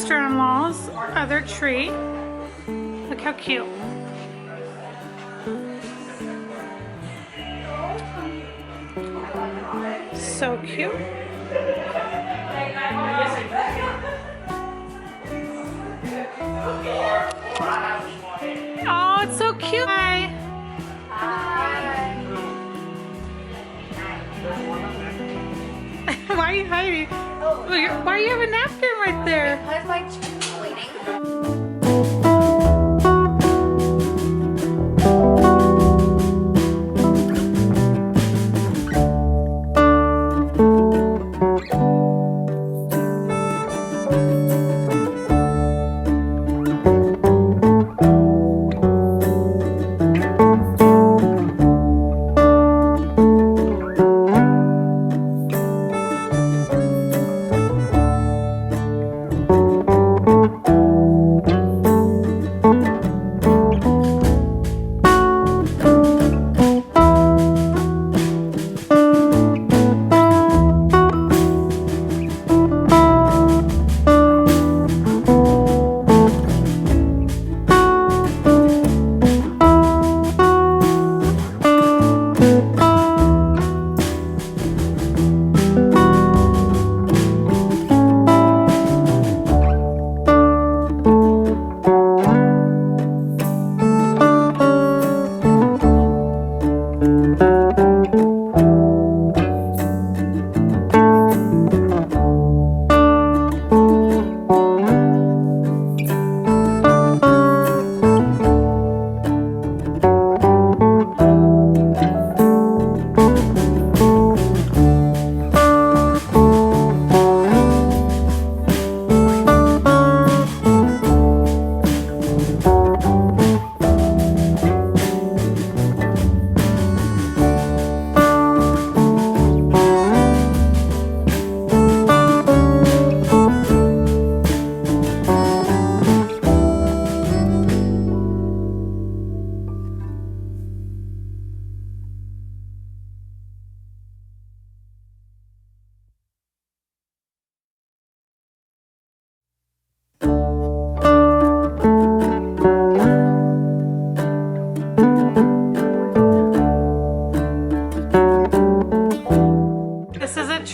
sister-in-law's other tree. Look how cute. So cute. Oh, it's so cute. Hi. Why are you hiding? Why do you have a napkin right there? Because my chin's bleeding.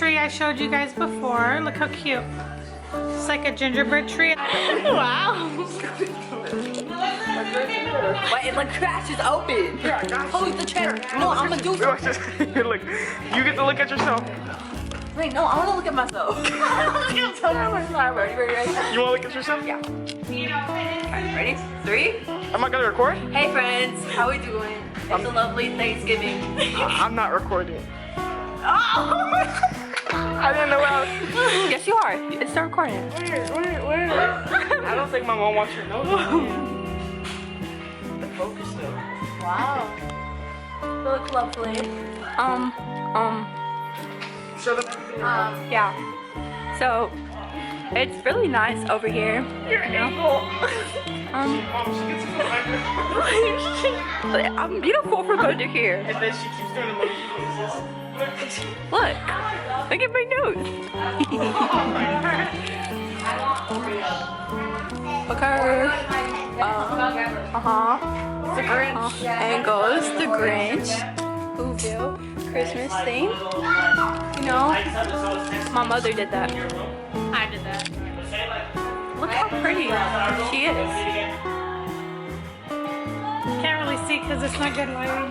I showed you guys before. Look how cute. It's like a gingerbread tree. Wow. Wait, the crash is open. Yeah, I got you. Hold the chair. No, I'm gonna do something. Look, you get to look at yourself. Wait, no, I wanna look at myself. Ready? You wanna look at yourself? Yeah. Alright, ready? 3? Am I gonna record? Hey friends, how we doing? It's a lovely Thanksgiving. I'm not recording. Oh! I didn't know how. Yes, you are. It's still recording. Wait. I don't think my mom wants your nose. The focus though. Wow. You look lovely. Show them. Yeah. So, it's really nice over here. Your ankle. Mom, she gets it. I'm beautiful for going to here. And then she keeps doing emoji faces. Look at my nose. Okay. The Grinch. And goes the Grinch. Whoville. Christmas theme. You know, my mother did that. I did that. Look how pretty she is. Can't really see because it's not good lighting.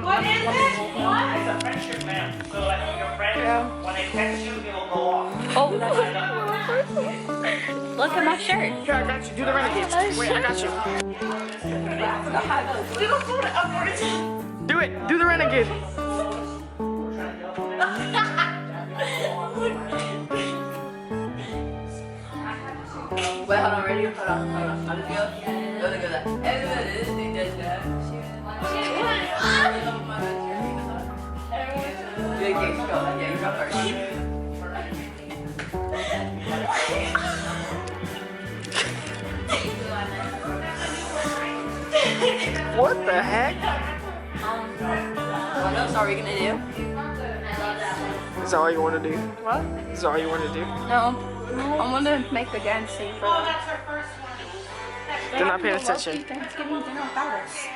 What is it? It's a friendship map. So like your friend, when they text you, it will go off. Oh, look at my shirt. Here, I got you. Do the renegade. Wait, I got you. Do it. Do the renegade. Wait, hold on, ready? Hold on. How does it go? Go that. Yeah, you go first. What the heck? What else are we gonna do? Is that all you want to do? What? Is that all you want to do? No. I want to make the dance scene for them. They're not paying attention. Thanksgiving dinner without us.